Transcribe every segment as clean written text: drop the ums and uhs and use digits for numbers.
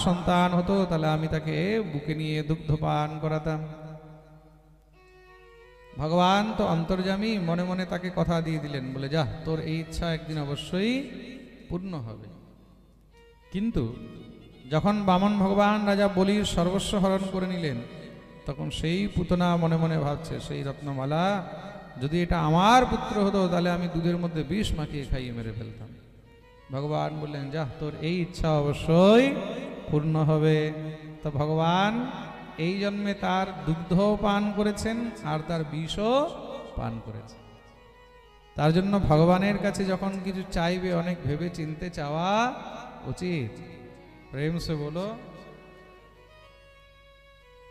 সন্তান হতো তাহলে আমি তাকে বুকে নিয়ে দুগ্ধপান করাতাম। ভগবান তো অন্তর্যামী, মনে মনে তাকে কথা দিয়ে দিলেন, বলে যা, তোর এই ইচ্ছা একদিন অবশ্যই পূর্ণ হবে। কিন্তু যখন বামন ভগবান রাজা বলির সর্বস্ব হরণ করে নিলেন, তখন সেই পুতনা মনে মনে ভাবছে, সেই রত্নমালা যদি এটা আমার পুত্র হতো তাহলে আমি দুধের মধ্যে বিষ মাখিয়ে খাইয়ে মেরে ফেলতাম। ভগবান বললেন, যা, তোর এই ইচ্ছা অবশ্যই পূর্ণ হবে। তো ভগবান এই জন্মে তার দুগ্ধ পান করেছেন আর তার বিষও পান করেছেন। তার জন্য ভগবানের কাছে যখন কিছু চাইবে অনেক ভেবে চিনতে চাওয়া উচিত। প্রেম সে বলো।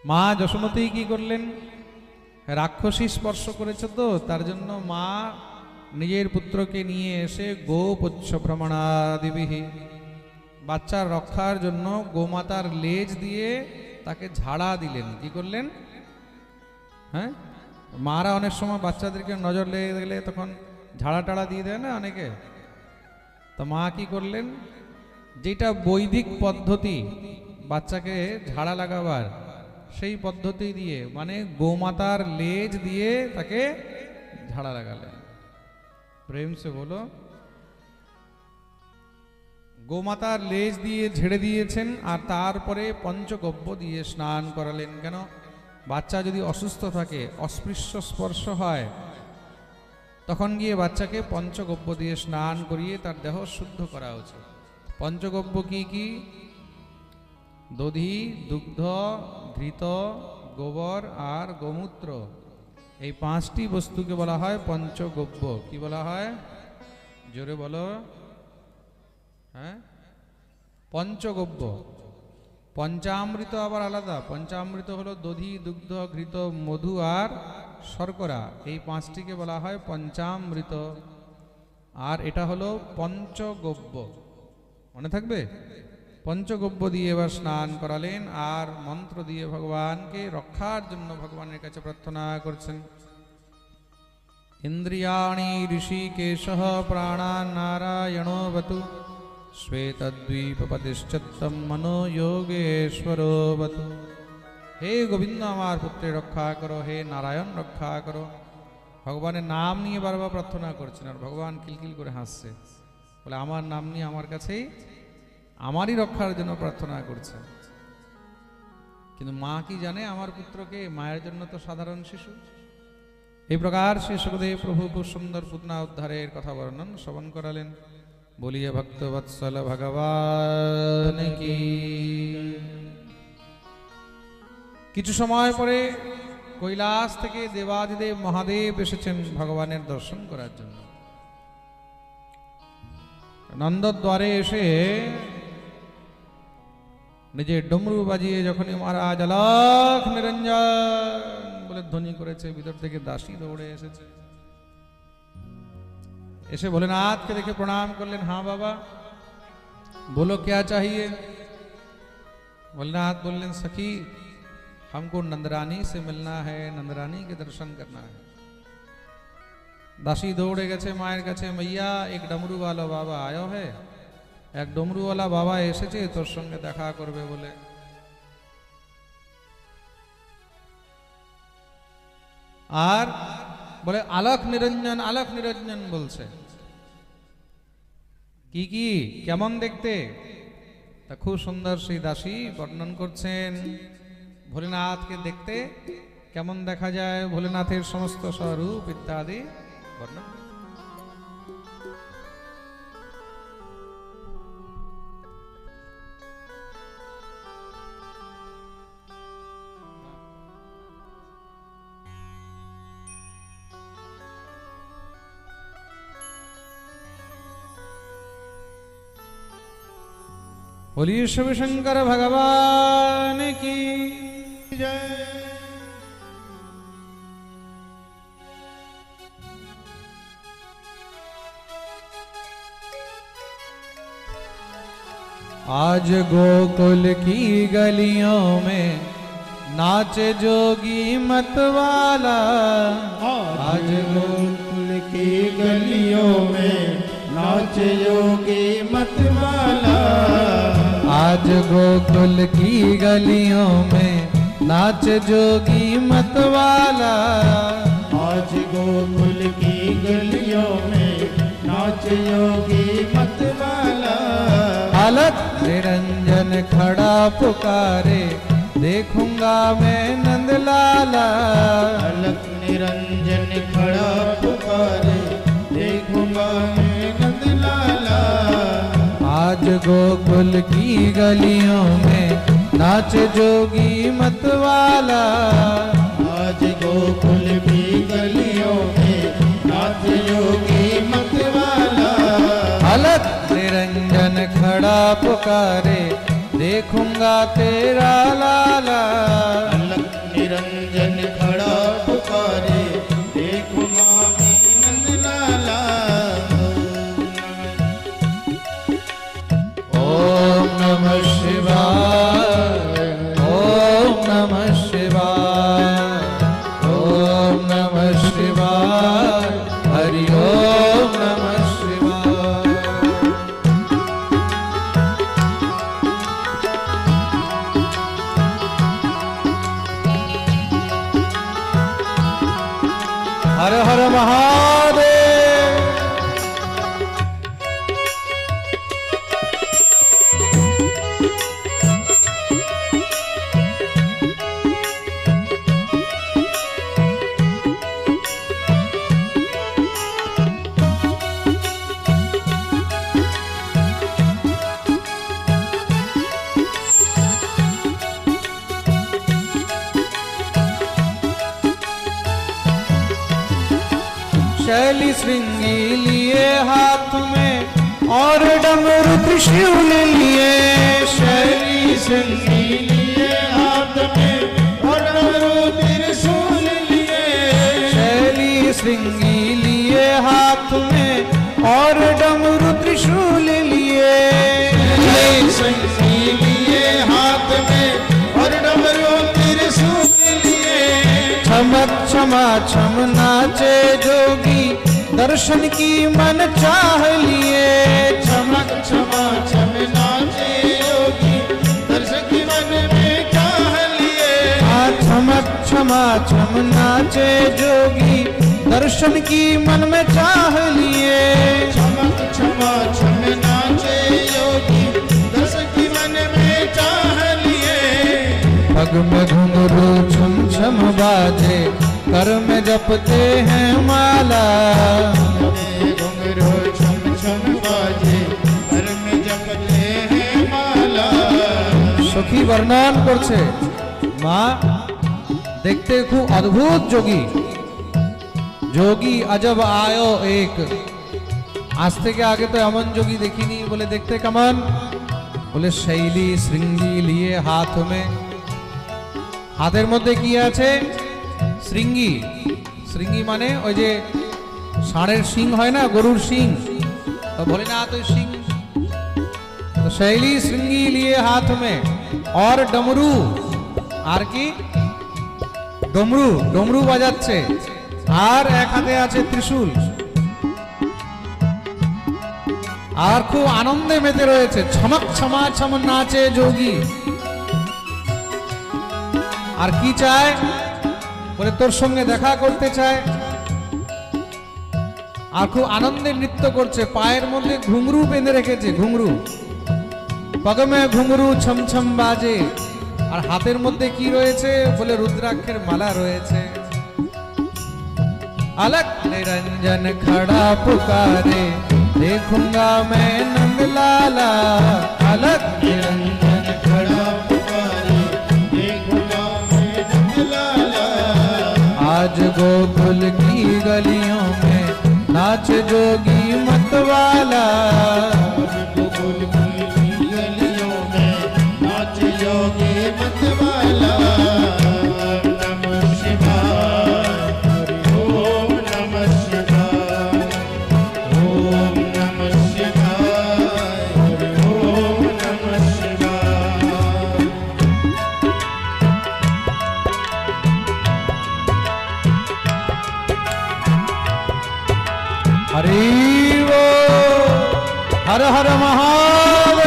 মা যশোমতী কি করলেন? রাক্ষসী স্পর্শ করেছে তো, তার জন্য মা নিজের পুত্রকে নিয়ে এসে গোপোচ্ছ ভ্রমণাদিবিহি, বাচ্চার রক্ষার জন্য গোমাতার লেজ দিয়ে তাকে ঝাড়া দিলেন। কি করলেন? হ্যাঁ, মারা অনেক সময় বাচ্চাদেরকে নজর লেগে গেলে তখন ঝাড়া টাড়া দিয়ে দেয় না অনেকে। তো মা কি করলেন? যেটা বৈদিক পদ্ধতি বাচ্চাকে ঝাড়া লাগাবার, সেই পদ্ধতি দিয়ে, মানে গোমাতার লেজ দিয়ে তাকে ঝাড়া লাগালেন। প্রেম সে বলো। গোমাতার লেজ দিয়ে ঝেড়ে দিয়েছেন আর তারপরে পঞ্চগব্য দিয়ে স্নান করালেন। কেন? বাচ্চা যদি অসুস্থ থাকে, অস্পৃশ্য স্পর্শ হয়, তখন গিয়ে বাচ্চাকে পঞ্চগব্য দিয়ে স্নান করিয়ে তার দেহ শুদ্ধ করা উচিত। পঞ্চগব্য কি কি? দধি, দুগ্ধ, ঘৃত, গোবর আর গোমূত্র, এই পাঁচটি বস্তুকে বলা হয় পঞ্চগব্য। কি বলা হয়? জোরে বলো। হ্যাঁ, পঞ্চগব্য। পঞ্চামৃত আবার আলাদা। পঞ্চামৃত হলো দধি, দুগ্ধ, ঘৃত, মধু আর শর্করা, এই পাঁচটিকে বলা হয় পঞ্চামৃত। আর এটা হলো পঞ্চগব্য, মনে থাকবে? পঞ্চগব্য দিয়ে এবার স্নান করালেন আর মন্ত্র দিয়ে ভগবানকে রক্ষার জন্য ভগবানের কাছে প্রার্থনা করছেন। ইন্দ্রিয়াণি ঋষিকেশঃ প্রাণান নারায়ণোবতু শ্বেতদ্বীপপতিশ্চত্তম মনো যোগেশ্বরো বতু। হে গোবিন্দ, আমার পুত্রের রক্ষা করো, হে নারায়ণ রক্ষা করো। ভগবানের নাম নিয়ে বারবার প্রার্থনা করছেন আর ভগবান কিলকিল করে হাসছে, বলে আমার নাম নিয়ে আমার কাছেই আমারই রক্ষার জন্য প্রার্থনা করছে। কিন্তু মা কি জানে আমার পুত্রকে? মায়ের জন্য তো সাধারণ শিশু। এই প্রকার শ্রী সুখদেব প্রভু খুব সুন্দর পুতনা উদ্ধারের কথা বর্ণন শ্রবণ করালেন। বলিয়ে ভক্ত বৎসল ভগবান কি। কিছু সময় পরে কৈলাস থেকে দেবাদিদেব মহাদেব এসেছেন ভগবানের দর্শন করার জন্য। নন্দদ্বারে এসে নিজের ডমরু বাজিয়ে যখনই মহারাজ আলাখ নিরঞ্জন বলে ধ্বনি করেছে, ভিতর থেকে দাসী দৌড়ে এসেছে। এসে ভোলেনাথকে দেখে প্রণাম করলেন। हाँ बाबा, बोलो क्या चाहिए? भोलेनाथ बोलें, सखी हमको नंदरानी से मिलना है, नंदरानी के दर्शन करना है। दासी दौड़े গেছে মায়ের কাছে, मैया एक डमरू वाला बाबा आयो है, एक डमरू वाला बाबा এসেছে তোর সঙ্গে দেখা করবে বলে। আর বলে আলোক নিরঞ্জন, আলোক নিরঞ্জন বলছে। কি কি, কেমন দেখতে? তা খুব সুন্দর সেই দাসী বর্ণন করছেন ভোলেনাথকে দেখতে কেমন দেখা যায়, ভোলেনাথের সমস্ত স্বরূপ ইত্যাদি বর্ণন। बोलिए शिव शंकर भगवान की जय। आज गोकुल की गलियों में नाचे जोगी मतवाला, आज गोकुल की गलियों में नाचे योगी मतवाला, आज गोकुल की गलियों में नाच जोगी मतवाला। आज गोकुल की गलियों में नाच योगी मतवाला। अलग निरंजन खड़ा पुकारे देखूंगा मैं नंदलाला। अलग निरंजन खड़ा पुकारे देखूंगा मैं नंदलाला। आज गोकुल की गलियों में नाच जोगी मतवाला। आज गोकुल की गलियों में नाच योगी मतवाला। अलग निरंजन खड़ा पुकारे देखूंगा तेरा लाला। अलग निरंजन खड़ा पुकारे देखूंगा मैं नंदलाला। ओम नमः शिवाय, ओम नमः शिवाय, ओम नमः शिवाय, हरि ओम नमः शिवाय। हर हर महादेव। शैली श्रृंगी लिए हाथ में और डमरू त्रिशूल लिए। शैली श्रृंगी लिए हाथ में और डमरू त्रिशूल लिए। शैली श्रृंगी लिए हाथ में और डमरू त्रिशूल लिए। शैली श्रृंगी लिए हाथ में और डमरू त्रिशूल लिए। छमक छमा छम नाचे जोगी दर्शन की मन चाह लिए। चमक क्षमा छम नाचे योगी दर्शन की मन में चाह लिए। छमक छमा छम नाचे जोगी दर्शन की मन में चाह लिए। चमक क्षमा छम नाचे योगी दर्शन की मन में चाह लिए। पग में घुंघरू छम छम बाजे कर में जपते हैं माला। घुंघरू छम छम बाजे घर में जपते हैं माला। सखी वर्णन করছে মা দেখতে খুব অদ্ভুত যোগী। যোগী अजब आयो एक। আজ থেকে আগে তো এমন যোগী দেখিনি। বলে দেখতে কেমন? বলে শৈলী শৃঙ্গি লিয়ে হাত में। হাতের মধ্যে কি আছে? শৃঙ্গি। শৃঙ্গি মানে ওই যে ষাঁড়ের শিং হয় না, গরুর শিং। তো ভোলেনাথ ওই শিং। तो शैली श्रृंगी लिए हाथ में और डमरू। আর কি? ডমরু। ডমরু বাজাচ্ছে আর এক হাতে আছে ত্রিশূল। আর খুব আনন্দে মেতে রয়েছে। ছমক ছমা ছম নাচে যোগী। আর কি চায়? বলে তোর সঙ্গে দেখা করতে চায়। আর খুব আনন্দে নৃত্য করছে। পায়ের মধ্যে ঘুঙরু বেঁধে রেখেছে। ঘুঙরু पग में घुंघरू छम छम बाजे। और हाथेर मध्य की रयेछे? बोले रुद्राक्षेर माला रयेछे। अलग निरंजन खड़ा पुकारे देखूंगा मैं नंदलाला। अलग निरंजन खड़ा पुकारे देखूंगा मैं नंदलाला। आज गोकुल की गलियों में नाच जोगी मतवाला। गोकुल की गलियों में नाच योगी मतवाला। नमः शिवाय, ओम नमः शिवाय, ओम नमः शिवाय, ओम नमः शिवाय। हरि वो हर हर महादेव।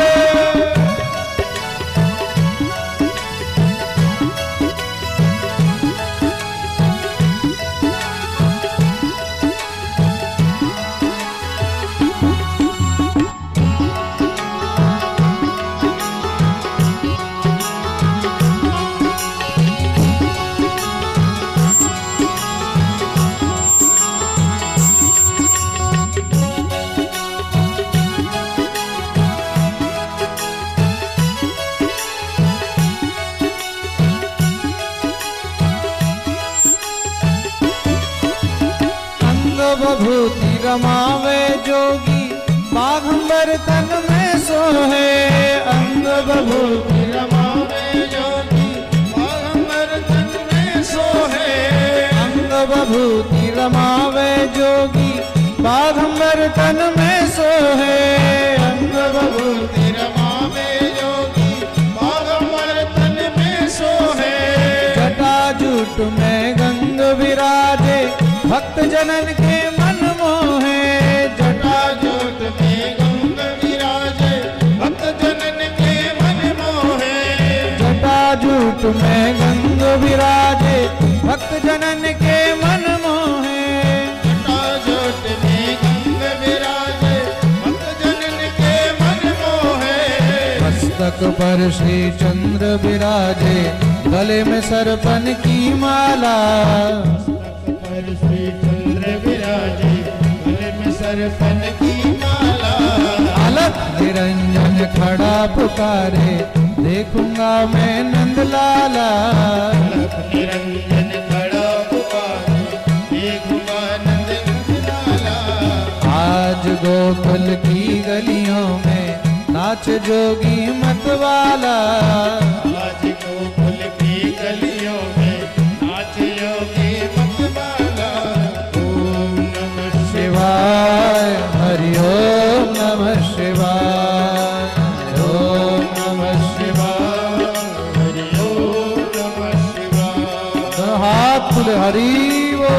बभूति रमावे जोगी बाघंबर तन में सोहे अंग बभूति रमावे योगी बाघंबर तन में सोहे अंग बभूति रमावे जोगी बाघंबर तन में सोहे अंग बभूति रमावे योगी बाघंबर तन में सोहे जटाजूट में गंग विराजे भक्त जनन के मन मोहे जटाजूट में गंग विराजे भक्त जनन के मन मोहे जटाजूट में गंग विराजे भक्त जनन के मन मोहे जटाजूट में गंग विराजे भक्त जनन के मन मोहे मस्तक पर श्री चंद्र विराजे गले में सरपन की माला पर श्री चंद्र विराजे गले में सरपन की माला अलख निरंजन खड़ा पुकारे देखूंगा मैं नंदलाला अलख निरंजन खड़ा पुकारे देखूंगा नंदलाला आज गोकुल की गलियों में नाच जोगी मतवाला आज गोकुल की गलियों में नाच योगी मतवाला ओम नमः शिवाय हरि ओम नमः शिवाय ओम नमः शिवाय हरि ओम नमः शिवाय दोनों हाथ खुले हरि वो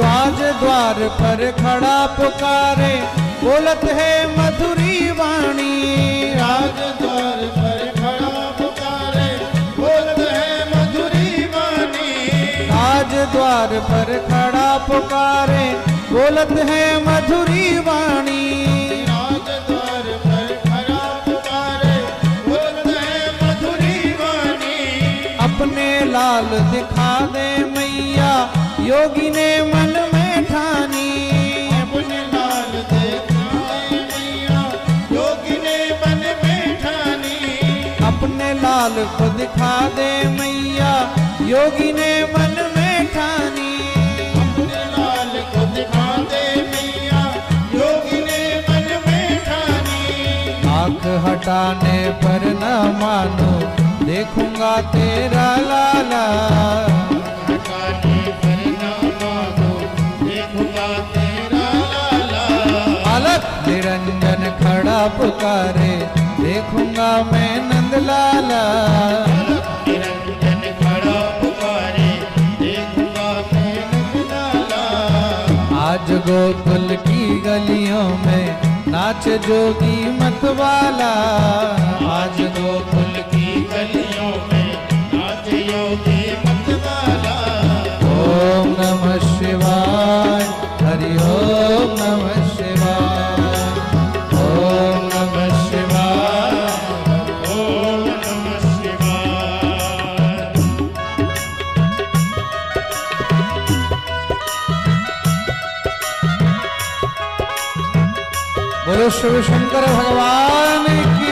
राजद्वार पर खड़ा पुकारे बोलत है मधुरी वाणी राजद्वार पर खड़ा पुकारे बोलत है मधुरी वाणी राजद्वार पर खड़ा पुकारे बोलत है मधुरी वाणी राजद्वार पर खड़ा पुकारे बोलत है मधुरी वाणी अपने लाल दिखा दे मैया योगी ने मन में ठानी अपने लाल दिखाए मैया योगी ने मन में ठानी अपने लाल को दिखा दे मैया योगी ने मन में ठानी अपने लाल को दिखा दे मैया योगी ने मन में ठानी आँख हटाने पर न मानो देखूंगा तेरा लाला हटाने पर ना मानो देखूंगा तेरा लाला अलख निरंजन खड़ा पुकारे देखूंगा मैं नंदलाला निरंजन खड़ा पुकारे देखूंगा मैं नंदलाला आज गोकुल की गलियों में नाच जोगी मतवाला आज गोकुल की गलियों में नाच योगी मतवाला ओम नमः शिवाय हरि ओम नमः शिवाय ओम नमः शिवाय ओम नमः शिवाय बोलो शिव शंकर भगवान की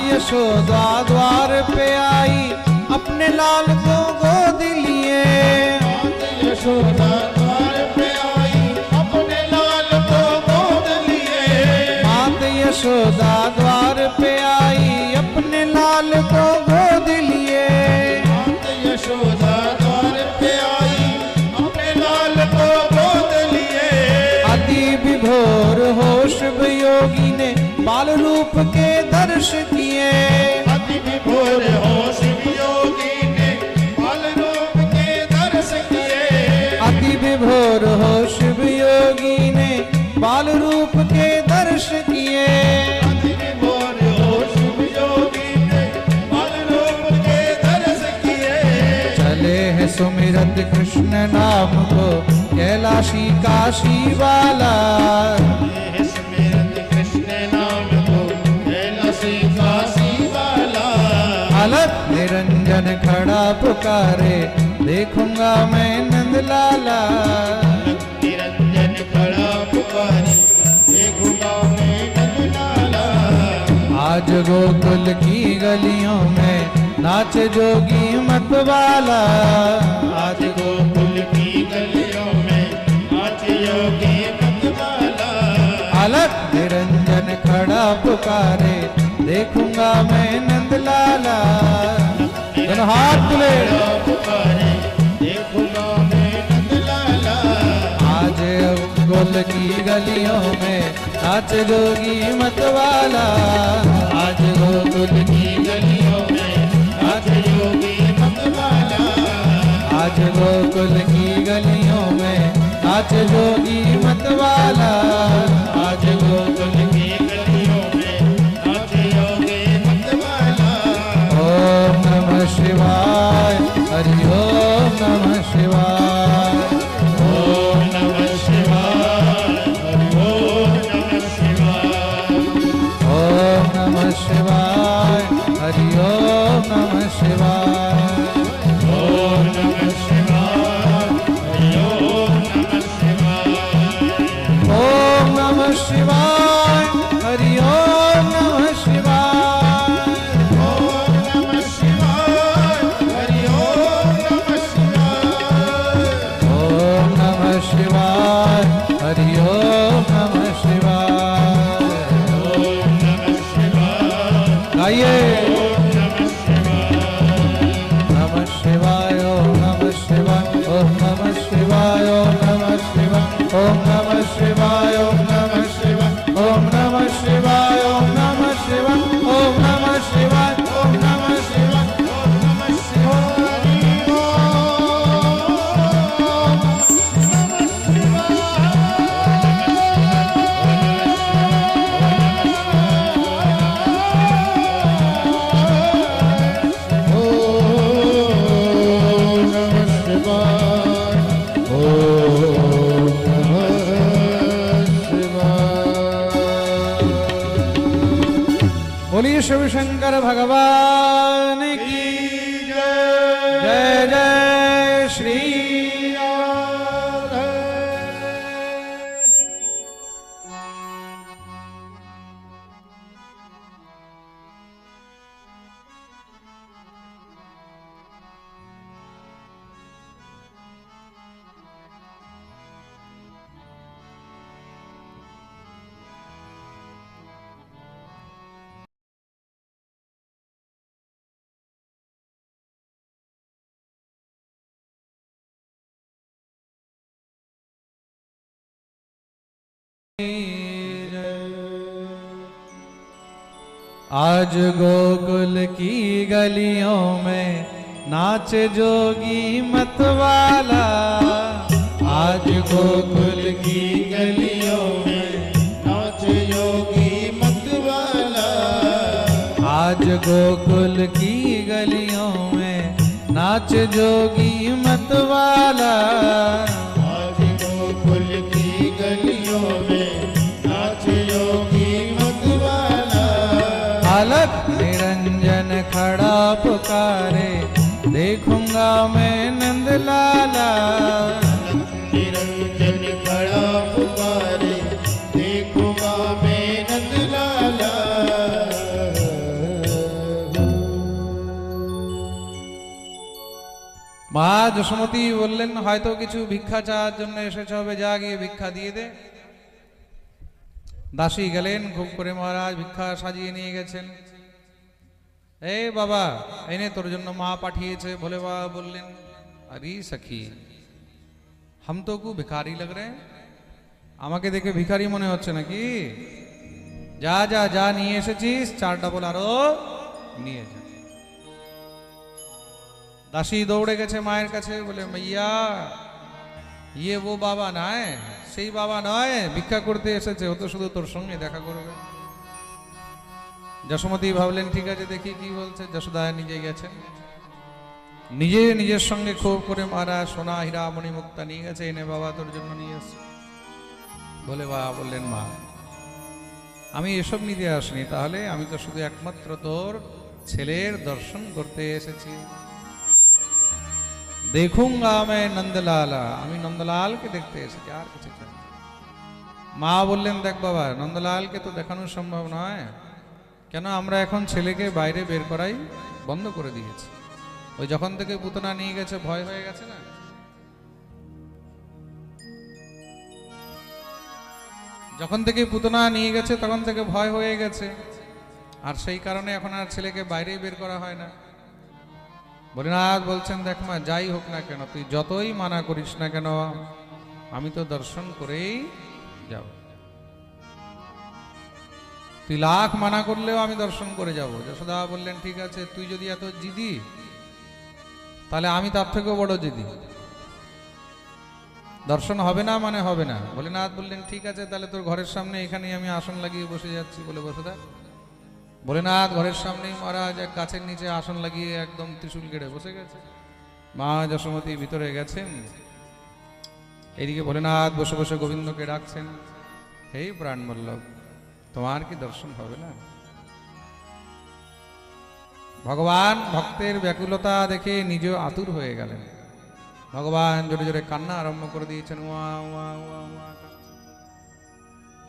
यशोदा द्वार पे आई अपने लाल को गोद लिए यशोदा द्वार पे आई यशोदा द्वार पे आई अपने लाल को गोद लिए। मात यशोदा द्वार पे आई अपने लाल को गोद लिए। अति विभोर होश योगी ने बाल रूप के दर्श किए। अति विभोर होश योगी ने बाल रूप के दर्श किए। अति विभोर होश योगी ने बाल रूप के दर्श किए। अति विभोर होश योगी ने बाल रूप के दर्श किए। चले हैं सुमिरत कृष्ण नाम को कैलाशी काशी वाला। स्मृत कृष्ण नाम को कैलाशी काशी वाला। अलग निरंजन खड़ा पुकारे देखूंगा मैं नंदलाला। निरंजन खड़ा पुकारे देखूंगा मैं नंदलाला। आज गोकुल की गलियों में नाच जोगी मतवाला। आज गोकुल की गलियों में नाच योगी मतवाला। अलग निरंजन खड़ा पुकारे देखूंगा मैं नंदलाला। दोनों हाथ तुले पुकारे देखूंगा मैं नंदलाला। आज गोकुल की गलियों में नाच जोगी मतवाला। आज गोकुल की गलियों में नाच योगी मतवाला। आज गोकुल की गलियों में नाच जोगी मतवाला। आज गोकुल की गलियों में नाच योगी मतवाला। ओम नमः शिवाय हरि ओम नमः शिवाय। ओम नमः शिवाय हरि ओम नमः शिवाय। ओम नमः शिवाय हरि ओम नमः शिवाय। ओम नमः शिवाय हरि ओम नमः शिवाय। ओम नमः शिवाय हरि ओम नमः शिवाय। ओम नमः शिवाय हरि ओम नमः शिवाय। ओम नमः शिवाय हरि ओम नमः शिवाय। ओम नमः शिवाय गाइए ओम नमः शिवाय। नमः शिवाय ओम नमः शिवाय ओम नमः शिवाय ओम नमः शिवाय ओम नमः शिवाय ओम नमः शिवाय ओम नमः शिवाय ओम नमः शिवाय ओम नमः शिवाय ओम नमः शिवाय ओम नमः शिवाय हरि ओम नमः शिवाय। ओम नमः शिवाय। बोलिए शिव शंकर भगवान की जय जय श्री राधे। आज गोकुल की गलियों में नाच जोगी मतवाला। आज गोकुल की गलियों में नाच योगी मतवाला। आज गोकुल की गलियों में नाच जोगी मतवाला। आज गोकुल की गलियों में नाच योगी मतवाला। अलग निरंजन खड़ा पुकारे देखूंगा मैं नंदलाला। निरंजन खड़ा पुकारे देखूंगा मैं नंदलाला। মা যশোমতী বললেন হয়তো কিছু ভিক্ষা চাওয়ার জন্য এসেছে হবে, যা গিয়ে ভিক্ষা দিয়ে দে। দাসী গেলেন, খুব করে মহারাজ ভিক্ষা সাজিয়ে নিয়ে গেছেন। এই বাবা, এনে তোর জন্য মা পাঠিয়েছে। ভোলে বাবা বললেন, আরে সখী, হাম তো কু ভিখারি লাগ রে, আমাকে দেখে ভিখারি মনে হচ্ছে নাকি? যা যা যা নিয়ে এসেছিস 4 ডাবল আরো নিয়ে যা। দাসী দৌড়ে গেছে মায়ের কাছে, বলে মাইয়া, ইয়ে ও বাবা নয়, সেই বাবা নয়, ভিক্ষা করতে এসেছে, ও তো শুধু তোর সঙ্গে দেখা করবে। যশোমতী ভাবলেন ঠিক আছে, দেখি কি বলছে। যশোদা নিজে গেছেন, নিজের সঙ্গে খুব করে মারা সোনা হীরা মণি মুক্তা নিয়ে গেছে, এনে বাবা তোর জন্য নিয়ে এসছে। বলে বাবা বললেন, মা আমি এসব নিতে আসিনি, তাহলে আমি তো শুধু একমাত্র তোর ছেলের দর্শন করতে এসেছি। দেখুঙ্গা मैं নন্দলালা, আমি নন্দলালকে দেখতে এসেছি, আর কিছু চাই না। মা বললেন, দেখ বাবা, নন্দলালকে তো দেখানো সম্ভব নয়, কেন আমরা এখন ছেলেকে বাইরে বের করাই বন্ধ করে দিয়েছি। ওই যখন থেকে পুতনা নিয়ে গেছে ভয় হয়ে গেছে না, যখন থেকে পুতনা নিয়ে গেছে তখন থেকে ভয় হয়ে গেছে, আর সেই কারণে এখন আর ছেলেকে বাইরে বের করা হয় না। ভোলেনাথ বলছেন, দেখ মা, যাই হোক না কেন, তুই যতই মানা করিস না কেন, আমি তো দর্শন করেই যাব। তুই লাখ মানা করলেও আমি দর্শন করে যাব। যশোদা বললেন, ঠিক আছে, তুই যদি এত জিদি, তাহলে আমি তার থেকেও বড় জিদি, দর্শন হবে না মানে হবে না। ভোলেনাথ বললেন, ঠিক আছে, তাহলে তোর ঘরের সামনে এখানেই আমি আসন লাগিয়ে বসে যাচ্ছি। বলে বসে থাক। ভোলেনাথ ঘরের সামনেই মহারাজ এক গাছের নিচে আসন লাগিয়ে একদম ত্রিশূল কেড়ে বসে গেছে। মা যশোমতী ভিতরে গেছেন, এদিকে ভোলেনাথ বসে বসে গোবিন্দকে ডাকছেন, হে প্রাণবল্লভ, তোমার কি দর্শন হবে না? ভগবান ভক্তের ব্যাকুলতা দেখে নিজে আতুর হয়ে গেলেন। ভগবান জোরে জোরে কান্না আরম্ভ করে দিয়েছেন, ওয়া ওয়া ওয়া ওয়া।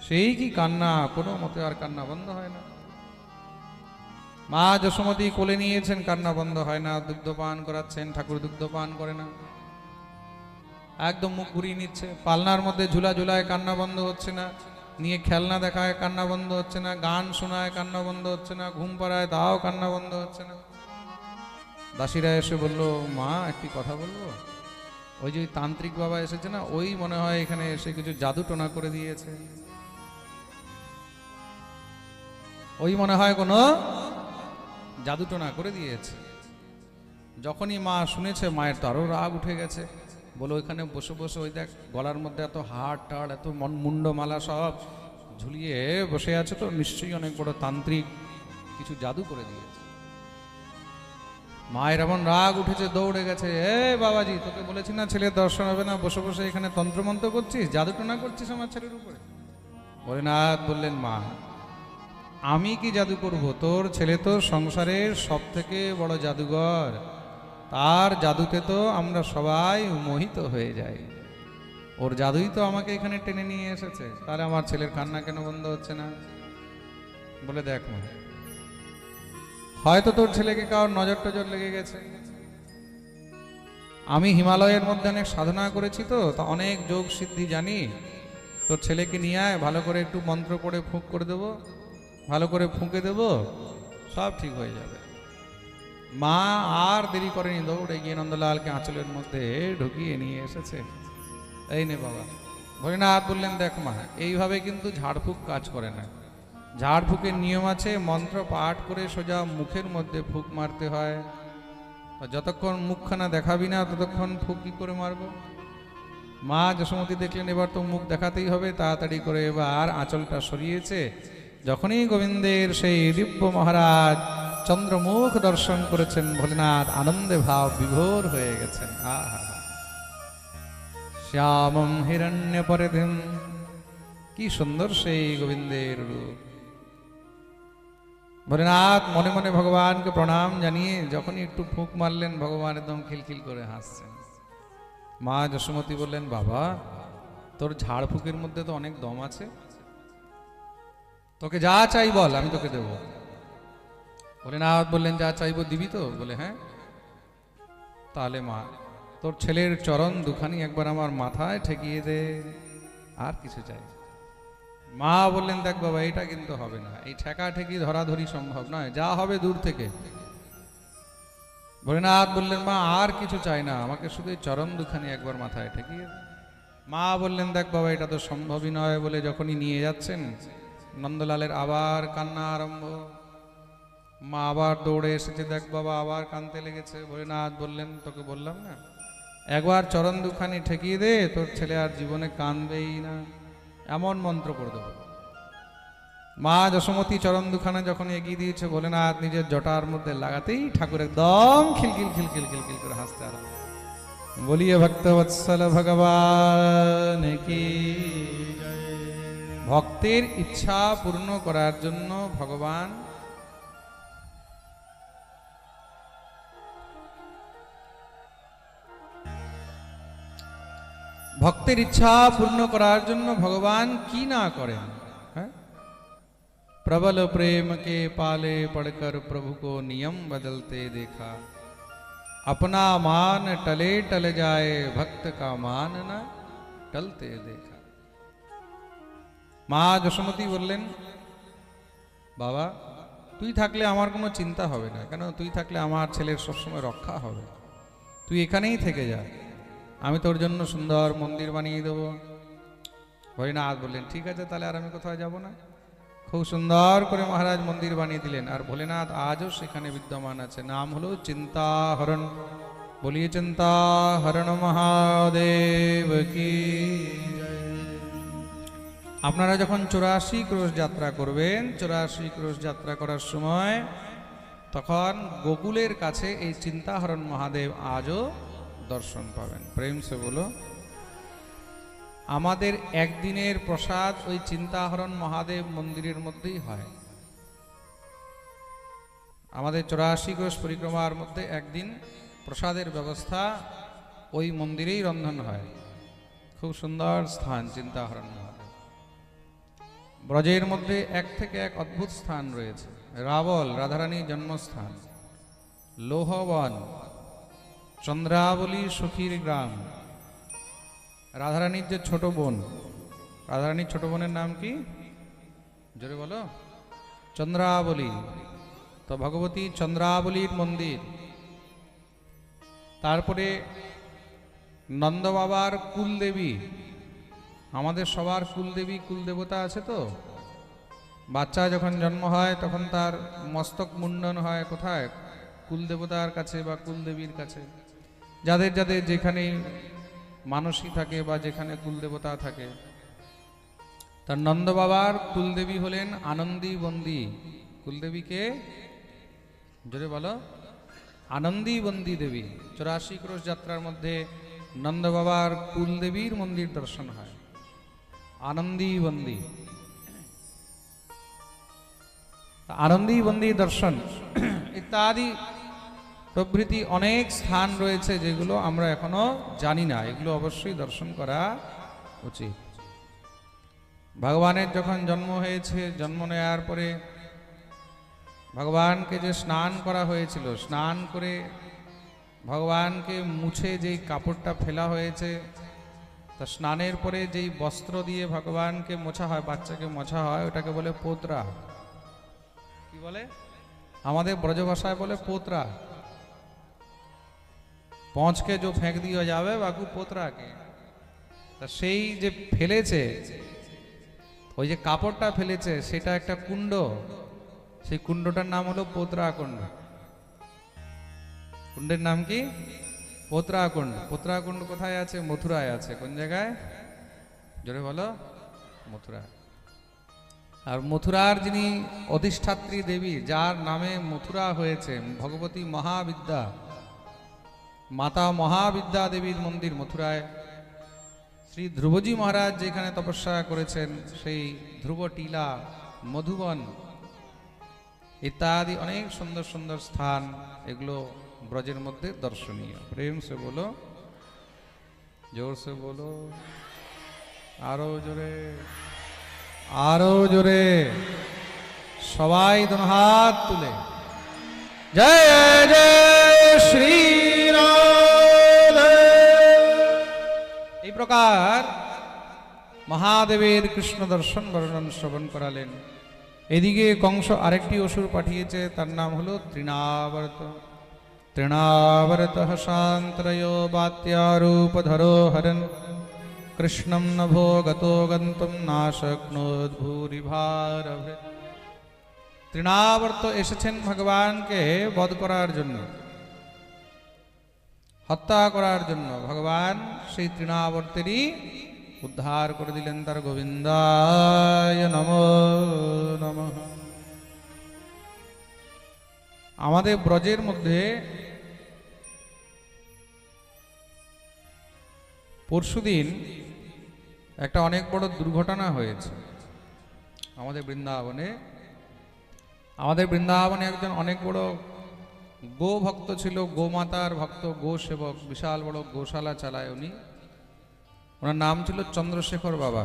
সেই কি কান্না, কোনো মতে আর কান্না বন্ধ হয় না। মা যশোমতী কোলে নিয়েছেন, কান্না বন্ধ হয় না। দুগ্ধ পান করাচ্ছেন, ঠাকুর দুগ্ধ পান করে না, একদম মুখ ঘুরিয়ে নিচ্ছে। পালনার মধ্যে ঝুলা ঝুলায়, কান্না বন্ধ হচ্ছে না। নিয়ে খেলনা দেখায়, কান্না বন্ধ হচ্ছে না। গান শোনায়, কান্না বন্ধ হচ্ছে না। ঘুম পাড়ায়, তাও কান্না বন্ধ হচ্ছে না। দাসীরা এসে বলল, মা একটি কথা বলবো? ওই যে তান্ত্রিক বাবা এসেছে না, ওই মনে হয় এখানে এসে কিছু জাদু টোনা করে দিয়েছে, ওই মনে হয় কোনো জাদু টোনা করে দিয়েছে। যখনই মা শুনেছে, মায়ের তো আরো রাগ উঠে গেছে। বলো, এখানে বসে বসে ওই দেখ, গলার মধ্যে এত হাড় টাড়, এত মুন্ডমালা সব ঝুলিয়ে বসে আছে, তো নিশ্চয়ই অনেক বড় তান্ত্রিক কিছু জাদু করে দিয়েছে। মায়ের এমন রাগ উঠেছে, দৌড়ে গেছে, এ বাবাজি, তোকে বলেছি না ছেলের দর্শন হবে না, বসে বসে এখানে তন্ত্রমন্ত্র করছিস, জাদু টোনা করছিস আমার ছেলের উপরে। ভোলেনাথ বললেন, মা আমি কি জাদু করব? তোর ছেলে তো সংসারের সব থেকে বড় জাদুঘর, তার জাদুতে তো আমরা সবাই মোহিত হয়ে যাই, ওর জাদুই তো আমাকে এখানে টেনে নিয়ে এসেছে, তাহলে আমার ছেলের কান্না কেন বন্ধ হচ্ছে না? বলে, দেখ মা, হয়তো তোর ছেলেকে কারোর নজর টজর লেগে গেছে। আমি হিমালয়ের মধ্যে অনেক সাধনা করেছি, তো তা অনেক যোগ সিদ্ধি জানি। তোর ছেলেকে নিয়ে আয়, ভালো করে একটু মন্ত্র পড়ে ফুঁক করে দেবো, ভালো করে ফুঁকে দেব, সব ঠিক হয়ে যাবে। মা আর দেরি করেনি, দৌড়ে গিয়ে নন্দলালকে আঁচলের মধ্যে ঢুকিয়ে নিয়ে এসেছে। এই নে বাবা। ভোলেনাথ বললেন, দেখ মা, এইভাবে কিন্তু ঝাড়ফুঁক কাজ করে না। ঝাড়ফুঁকের নিয়ম আছে, মন্ত্র পাঠ করে সোজা মুখের মধ্যে ফুঁক মারতে হয়। যতক্ষণ মুখখানা দেখাবি না, ততক্ষণ ফুঁক কি করে মারবো? মা যশোমতী দেখলেন, এবার তো মুখ দেখাতেই হবে, তাড়াতাড়ি করে এবার আঁচলটা সরিয়েছে। যখনই গোবিন্দের সেই দিব্য মহারাজ চন্দ্রমুখ দর্শন করেছেন, ভোলেনাথ আনন্দে ভাব বিভোর হয়ে গেছেন। আহা, শ্যামম হিরণ্য পরিধিম, কি সুন্দর সেই গোবিন্দের রূপ। ভোলেনাথ মনে মনে ভগবানকে প্রণাম জানিয়ে যখনই একটু ফুঁক মারলেন, ভগবান একদম খিলখিল করে হাসছেন। মা যশোমতী বললেন, বাবা, তোর ঝাড়ফুঁকের মধ্যে তো অনেক দম আছে, তোকে যা চাই বল, আমি তোকে দেব। ভোলেনাথ বললেন, যা চাইবো দিবি তো? বলে, হ্যাঁ। তাহলে মা, তোর ছেলের চরণ দুখানি একবার আমার মাথায় ঠেকিয়ে দে, আর কিছু চাই। মা বললেন, দেখ বাবা, এটা কিন্তু হবে না, এই ঠেকা ঠেকি ধরাধরি সম্ভব নয়, যা হবে দূর থেকে। ভোলেনাথ বললেন, মা আর কিছু চাই না, আমাকে শুধু এই চরণ দুখানি একবার মাথায় ঠেকিয়ে দাও। মা বললেন, দেখ বাবা, এটা তো সম্ভবই নয় বলে যখনই নিয়ে যাচ্ছেন, নন্দলালের আবার কান্না আরম্ভ। মা আবার দৌড়ে এসেছে, দেখ বাবা আবার কাঁদতে লেগেছে। ভোলেনাথ বললেন, তোকে বললাম না, একবার চরণ দুখানি ঠেকিয়ে দে, তোর ছেলে আর জীবনে কাঁদবেই না, এমন মন্ত্র করে দেবো। মা যশোমতী চরণ দুখানে যখন এগিয়ে দিয়েছে, ভোলেনাথ নিজের জটার মধ্যে লাগাতেই ঠাকুর একদম খিলখিল খিলখিল খিলখিল করে হাসতে আরম্ভ। বলিয়ে ভক্তবৎসল ভগবান কি জয়। ভক্তের ইচ্ছা পূর্ণ করার জন্য ভগবান ভক্তের ইচ্ছা পূর্ণ করার জন্য ভগবান কি না করেন। হ্যাঁ, प्रबल प्रेम के पाले पड़कर प्रभु को नियम बदलते देखा, अपना मान टले टल जाए भक्त का मान न टलते देखा। মা যশোমতী বললেন, বাবা তুই থাকলে আমার কোনো চিন্তা হবে না, কেন তুই থাকলে আমার ছেলের সবসময় রক্ষা হবে, তুই এখানেই থেকে যা, আমি তোর জন্য সুন্দর মন্দির বানিয়ে দেবো। ভোলেনাথ বললেন, ঠিক আছে, তাহলে আর আমি কোথাও যাব না। খুব সুন্দর করে মহারাজ মন্দির বানিয়ে দিলেন, আর ভোলেনাথ আজও সেখানে বিদ্যমান আছে, নাম হলো চিন্তাহরণ। বলিয়ে চিন্তাহরণ মহাদেব কি জয়। আপনারা যখন 84 ক্রোশ যাত্রা করবেন, 84 ক্রোশ যাত্রা করার সময় তখন গোকুলের কাছে এই চিন্তাহরণ মহাদেব আজও দর্শন পাবেন। প্রেম সে বলো। আমাদের একদিনের প্রসাদ ওই চিন্তাহরণ মহাদেব মন্দিরের মধ্যেই হয়। আমাদের 84 ক্রোশ পরিক্রমার মধ্যে একদিন প্রসাদের ব্যবস্থা ওই মন্দিরেই রন্ধন হয়। খুব সুন্দর স্থান চিন্তাহরণ মহাদেব। ব্রজের মধ্যে এক থেকে এক অদ্ভুত স্থান রয়েছে। রাবল রাধারানীর জন্মস্থান, লোহবন, চন্দ্রাবলী সখীর গ্রাম, রাধারানীর যে ছোট বোন, রাধারানীর ছোট বোনের নাম কি জোরে বলো? চন্দ্রাবলী। তো ভগবতী চন্দ্রাবলীর মন্দির। তারপরে নন্দ বাবার কুলদেবী, আমাদের সবার কুলদেবী কুলদেবতা আছে তো। বাচ্চা যখন জন্ম হয় তখন তার মস্তক মুন্ডন হয় কোথায়? কুলদেবতার কাছে বা কুলদেবীর কাছে। যাদের যাদের যেখানে মানসী থাকে বা যেখানে কুলদেবতা থাকে। তার নন্দ বাবার কুলদেবী হলেন আনন্দী বন্দী। কুলদেবীকে জোরে বলো? আনন্দী বন্দী দেবী। 84 ক্রোশ যাত্রার মধ্যে নন্দ বাবার কুলদেবীর মন্দির দর্শন হয়, আনন্দী বন্দী। আনন্দী বন্দী দর্শন ইত্যাদি প্রভৃতি অনেক স্থান রয়েছে যেগুলো আমরা এখনো জানি না, এগুলো অবশ্যই দর্শন করা উচিত। ভগবানের যখন জন্ম হয়েছে, জন্ম নেওয়ার পরে ভগবানকে যে স্নান করা হয়েছিল, স্নান করে ভগবানকে মুছে যেই কাপড়টা ফেলা হয়েছে, তা স্নানের পরে যেই বস্ত্র দিয়ে ভগবানকে মোছা হয়, বাচ্চাকে মোছা হয়, ওটাকে বলে পোতরা। কি বলে? আমাদের ব্রজভাষায় বলে पोतरा। पहुंच के जो फेंक दिया जावे बाकू पोतरा के। তা সেই যে ফেলেছে, ওই যে কাপড়টা ফেলেছে, সেটা একটা কুণ্ড, সেই কুণ্ডটার নাম হলো পোতরা কুণ্ড। কুণ্ডের নাম কি? পোতরা কুণ্ড। পোতরা কুণ্ড কোথায় আছে? মথুরায় আছে। কোন জায়গায়? জোরে বলো। মথুরা। আর মথুরার যিনি অধিষ্ঠাত্রী দেবী, যার নামে মথুরা হয়েছে, ভগবতী মহাবিদ্যা, মাতা মহাবিদ্যা দেবীর মন্দির মথুরায়। শ্রী ধ্রুবজি মহারাজ যেখানে তপস্যা করেছেন, সেই ধ্রুব টিলা, মধুবন ইত্যাদি অনেক সুন্দর সুন্দর স্থান, এগুলো ব্রজের মধ্যে দর্শনীয়। প্রেম সে বলো, জোর সে বলো, আরো জোরে, আরো জোরে, সবাই দোনো হাত তুলে জয় জয় শ্রী রাধে। এই প্রকার মহাদেবের কৃষ্ণ দর্শন বর্ণন শ্রবণ করালেন। এদিকে কংস আরেকটি অসুর পাঠিয়েছে, তার নাম হলো তৃণাবর্ত। তৃণাবর্ত শান্তরয় বাত্যারূপধরো হরন কৃষ্ণম নভো গতো গন্তুম নাশক্নোদ্ভূরিভারভে। তৃণাবর্ত এসেছেন ভগবানকে বধ করার জন্য, হত্যা করার জন্য। ভগবান সেই তৃণাবর্তেরই উদ্ধার করে দিলেন, তার গোবিন্দায় নমো নমঃ। আমাদের ব্রজের মধ্যে পরশুদিন একটা অনেক বড় দুর্ঘটনা হয়েছে আমাদের বৃন্দাবনে। আমাদের বৃন্দাবনে একজন অনেক বড় গো ভক্ত ছিল, গোমাতার ভক্ত, গো সেবক, বিশাল বড় গোশালা চালায় উনি। ওনার নাম ছিল চন্দ্রশেখর বাবা,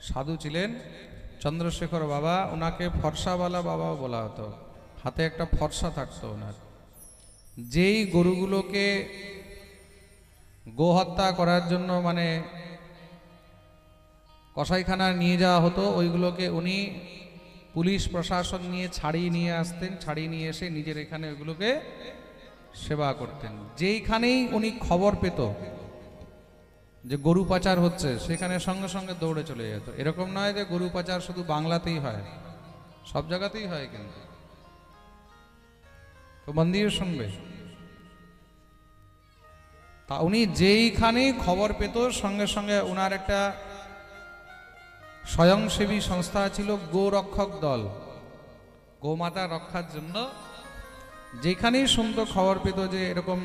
সাধু ছিলেন চন্দ্রশেখর বাবা। ওনাকে ফর্সাওয়ালা বাবাও বলা হতো, হাতে একটা ফর্সা থাকতো ওনার। যেই গরুগুলোকে গো হত্যা করার জন্য মানে কসাইখানা নিয়ে যাওয়া হতো, ওইগুলোকে উনি পুলিশ প্রশাসন নিয়ে ছাড়িয়ে নিয়ে আসতেন, ছাড়িয়ে নিয়ে এসে নিজের এখানে ওইগুলোকে সেবা করতেন। যেইখানেই উনি খবর পেত যে গরু পাচার হচ্ছে, সেখানে সঙ্গে সঙ্গে দৌড়ে চলে যেত। এরকম নয় যে গরু পাচার শুধু বাংলাতেই হয়, সব জায়গাতেই হয়, কিন্তু তো মন দিয়ে শুনবে। তা উনি যেইখানেই খবর পেত সঙ্গে সঙ্গে ওনার একটা স্বয়ংসেবী সংস্থা ছিল, গোরক্ষক দল, গোমাতা রক্ষার জন্য। যেখানেই শুনতো, খবর পেত যে এরকম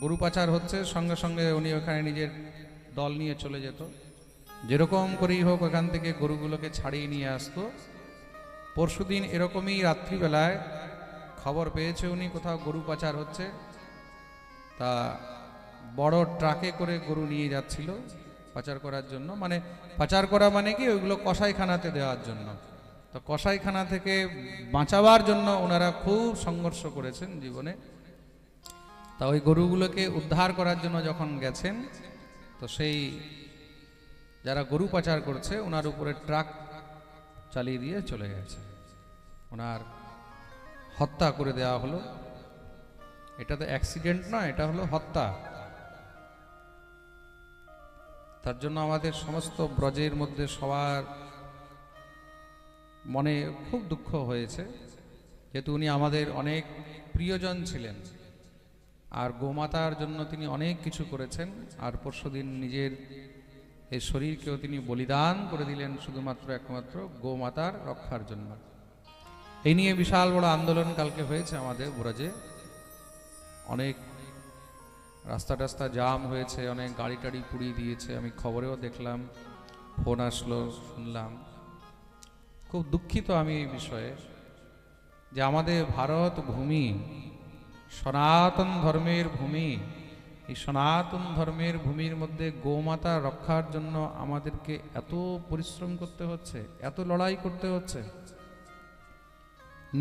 গরু পাচার হচ্ছে, সঙ্গে সঙ্গে উনি ওখানে নিজের দল নিয়ে চলে যেত। যেরকম করেই হোক ওখান থেকে গরুগুলোকে ছাড়িয়ে নিয়ে আসতো। পরশুদিন এরকমই রাত্রিবেলায় খবর পেয়েছে উনি কোথাও গরু পাচার হচ্ছে। তা বড় ট্রাকে করে গরু নিয়ে যাচ্ছিল পাচার করার জন্য। মানে পাচার করা মানে কি, ওইগুলো কসাইখানাতে দেওয়ার জন্য। তো কসাইখানা থেকে বাঁচাবার জন্য ওনারা খুব সংঘর্ষ করেছেন জীবনে। তা ওই গরুগুলোকে উদ্ধার করার জন্য যখন গেছেন, তো সেই যারা গরু পাচার করছে ওনার উপরে ট্রাক চালিয়ে দিয়ে চলে গেছে, ওনার হত্যা করে দেওয়া হলো। এটা তো অ্যাক্সিডেন্ট নয়, এটা হলো হত্যা। তার জন্য আমাদের সমস্ত ব্রজের মধ্যে সবার মনে খুব দুঃখ হয়েছে, যেহেতু উনি আমাদের অনেক প্রিয়জন ছিলেন, আর গোমাতার জন্য তিনি অনেক কিছু করেছেন। আর পরশুদিন নিজের এই শরীরকেও তিনি বলিদান করে দিলেন শুধুমাত্র একমাত্র গোমাতার রক্ষার জন্য। এই নিয়ে বিশাল বড় আন্দোলন কালকে হয়েছে আমাদের ব্রজে। অনেক রাস্তা টাস্তা জাম হয়েছে, অনেক গাড়ি টাড়ি পুড়িয়ে দিয়েছে, আমি খবরেও দেখলাম, ফোন আসলো, শুনলাম। খুব দুঃখিত আমি এই বিষয়ে, যে আমাদের ভারত ভূমি সনাতন ধর্মের ভূমি, এই সনাতন ধর্মের ভূমির মধ্যে গোমাতা রক্ষার জন্য আমাদেরকে এত পরিশ্রম করতে হচ্ছে, এত লড়াই করতে হচ্ছে।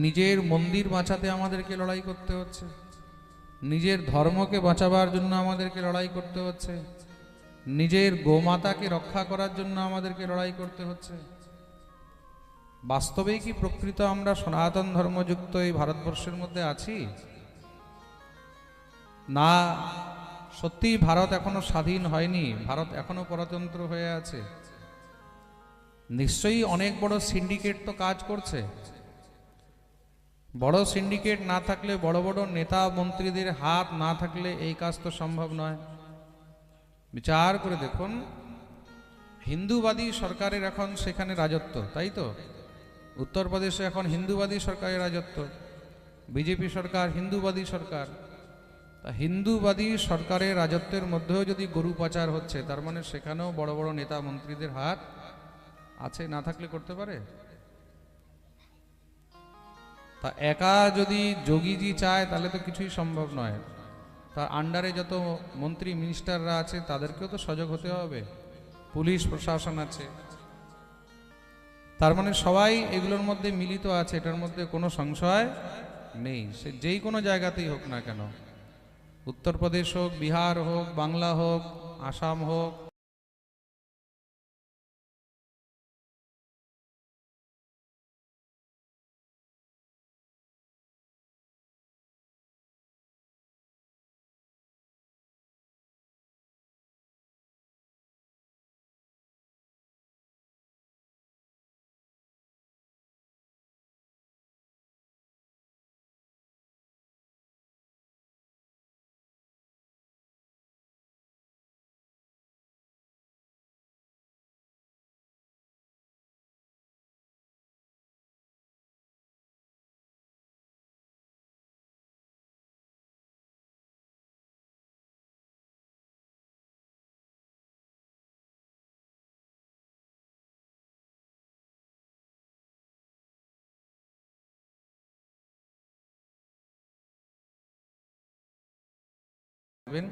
নিজের মন্দির বাঁচাতে আমাদেরকে লড়াই করতে হচ্ছে, নিজের ধর্মকে বাঁচাবার জন্য আমাদেরকে লড়াই করতে হচ্ছে, নিজের গোমাতাকে রক্ষা করার জন্য আমাদেরকে লড়াই করতে হচ্ছে। বাস্তবেই কি প্রকৃত আমরা সনাতন ধর্মযুক্ত এই ভারতবর্ষের মধ্যে আছি? না, সত্যি ভারত এখনো স্বাধীন হয়নি, ভারত এখনো পরতন্ত্র হয়ে আছে। নিশ্চয়ই অনেক বড় সিন্ডিকেট তো কাজ করছে। বড় সিন্ডিকেট না থাকলে, বড় বড় নেতা মন্ত্রীদের হাত না থাকলে এই কাজ তো সম্ভব নয়। বিচার করে দেখুন, হিন্দুবাদী সরকারের এখন সেখানে রাজত্ব, তাই তো? উত্তরপ্রদেশে এখন হিন্দুবাদী সরকারের রাজত্ব, বিজেপি সরকার হিন্দুবাদী সরকার। তা হিন্দুবাদী সরকারের রাজত্বের মধ্যেও যদি গরু পাচার হচ্ছে, তার মানে সেখানেও বড় বড় নেতা মন্ত্রীদের হাত আছে, না থাকলে করতে পারে? তা একা যদি যোগীজি চায় তাহলে তো কিছুই সম্ভব নয়। তার আন্ডারে যত মন্ত্রী মিনিস্টাররা আছে তাদেরকেও তো সজাগ হতে হবে, পুলিশ প্রশাসন আছে। তার মানে সবাই এগুলোর মধ্যে মিলিত আছে, এটার মধ্যে কোনো সংশয় নেই। সে যেই কোনো জায়গাতেই হোক না কেন, উত্তরপ্রদেশ হোক, বিহার হোক, বাংলা হোক, আসাম হোক,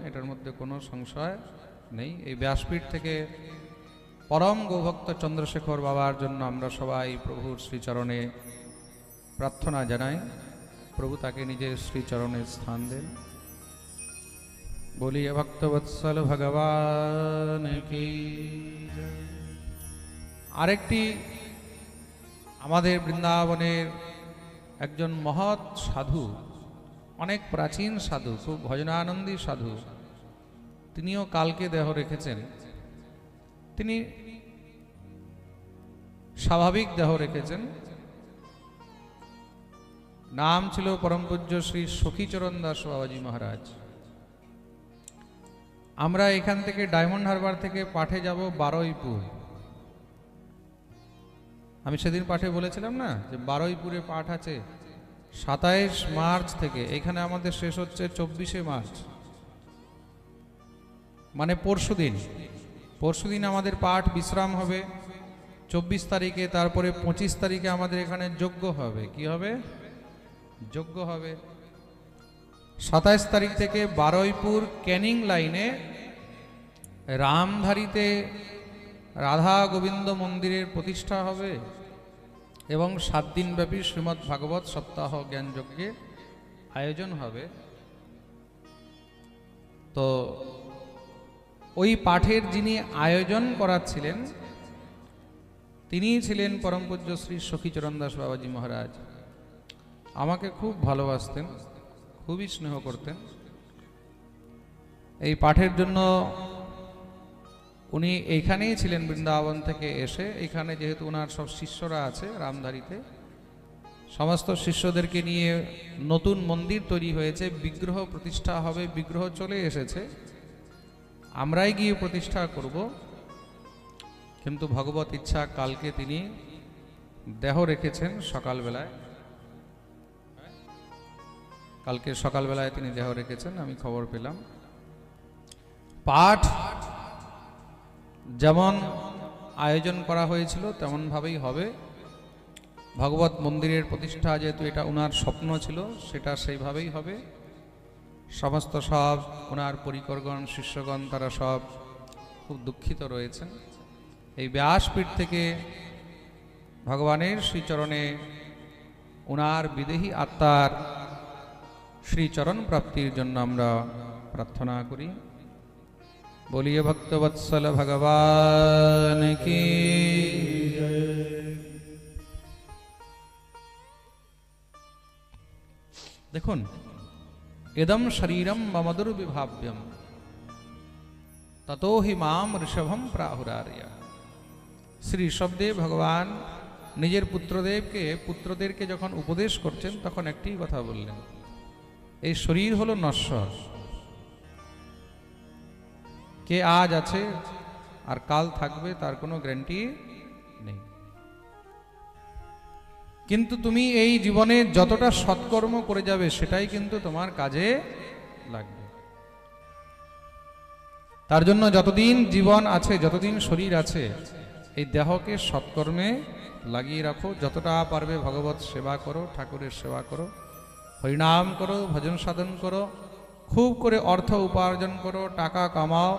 এটার মধ্যে কোনো সংশয় নেই। এই ব্যাসপীঠ থেকে পরম গৌভক্ত চন্দ্রশেখর বাবার জন্য আমরা সবাই প্রভুর শ্রীচরণে প্রার্থনা জানাই, প্রভু তাকে নিজের শ্রীচরণে স্থান দেন। বলিয়ে ভক্তবৎসল ভগবান কি। আরেকটি আমাদের বৃন্দাবনের একজন মহৎ সাধু, অনেক প্রাচীন সাধু, খুব ভজনানন্দী সাধু, তিনিও কালকে দেহ রেখেছেন। তিনি স্বাভাবিক দেহ রেখেছেন। নাম ছিল পরম পূজ্য শ্রী সখীচরণ দাস বাবাজি মহারাজ। আমরা এখান থেকে ডায়মন্ড হারবার থেকে পাঠে যাব বারুইপুর। আমি সেদিন পাঠে বলেছিলাম না যে বারুইপুরে পাঠ আছে 27 মার্চ থেকে, এখানে আমাদের শেষ হচ্ছে 24শে মার্চ, মানে পরশুদিন আমাদের পাঠ বিশ্রাম হবে 24 তারিখে। তারপরে 25 তারিখে আমাদের এখানে যজ্ঞ হবে। কি হবে? যজ্ঞ হবে। 27 তারিখ থেকে বারুইপুর ক্যানিং লাইনে রামধারীতে রাধা গোবিন্দ মন্দিরের প্রতিষ্ঠা হবে এবং 7 দিনব্যাপী শ্রীমদ্ ভাগবত সপ্তাহ জ্ঞান যজ্ঞের আয়োজন হবে। তো ওই পাঠের যিনি আয়োজন করাচ্ছিলেন তিনি ছিলেন পরম পূজ্য শ্রী সখীচরণ দাস বাবাজি মহারাজ। আমাকে খুব ভালোবাসতেন, খুবই স্নেহ করতেন। এই পাঠের জন্য উনি এইখানেই ছিলেন, বৃন্দাবন থেকে এসে। এখানে যেহেতু ওনার সব শিষ্যরা আছে রামধারীতে, সমস্ত শিষ্যদেরকে নিয়ে নতুন মন্দির তৈরি হয়েছে, বিগ্রহ প্রতিষ্ঠা হবে। বিগ্রহ চলে এসেছে, আমরাই গিয়ে প্রতিষ্ঠা করব। কিন্তু ভগবত ইচ্ছা কালকে তিনি দেহ রেখেছেন সকালবেলায়। কালকে সকালবেলায় তিনি দেহ রেখেছেন, আমি খবর পেলাম। পাঠ যেমন আয়োজন করা হয়েছিল তেমন ভাবেই হবে। ভগবত মন্দিরের প্রতিষ্ঠা যেহেতু এটা ওনার স্বপ্ন ছিল, সেটা সেইভাবেই হবে। সমস্ত সব ওনার পরিকরগণ শিষ্যগণ তারা সব খুব দুঃখিত রয়েছেন। এই ব্যাসপীঠ থেকে ভগবানের শ্রীচরণে ওনার বিদেহী আত্মার শ্রীচরণ প্রাপ্তির জন্য আমরা প্রার্থনা করি। বলিয়ে ভক্তবৎসল ভগবান কি। দেখুন, এদম শরীরম মম দুর্বিভাব্যম ততো হি মাম ঋষভম প্রাহুরার্য। শ্রী ঋষভদেব ভগবান নিজের পুত্রদেরকে যখন উপদেশ করছেন তখন একটি কথা বললেন, এই শরীর হলো নশ্বর। কে আজ আছে আর কাল থাকবে তার কোনো গ্যারান্টি নেই। কিন্তু তুমি এই জীবনে যতটা সৎকর্ম করে যাবে সেটাই কিন্তু তোমার কাজে লাগবে। তার জন্য যতদিন জীবন আছে, যতদিন শরীর আছে, এই দেহকে সৎকর্মে লাগিয়ে রাখো। যতটা পারবে ভগবত সেবা করো, ঠাকুরের সেবা করো, হরিনাম করো, ভজন সাধন করো, খুব করে অর্থ উপার্জন করো, টাকা কামাও।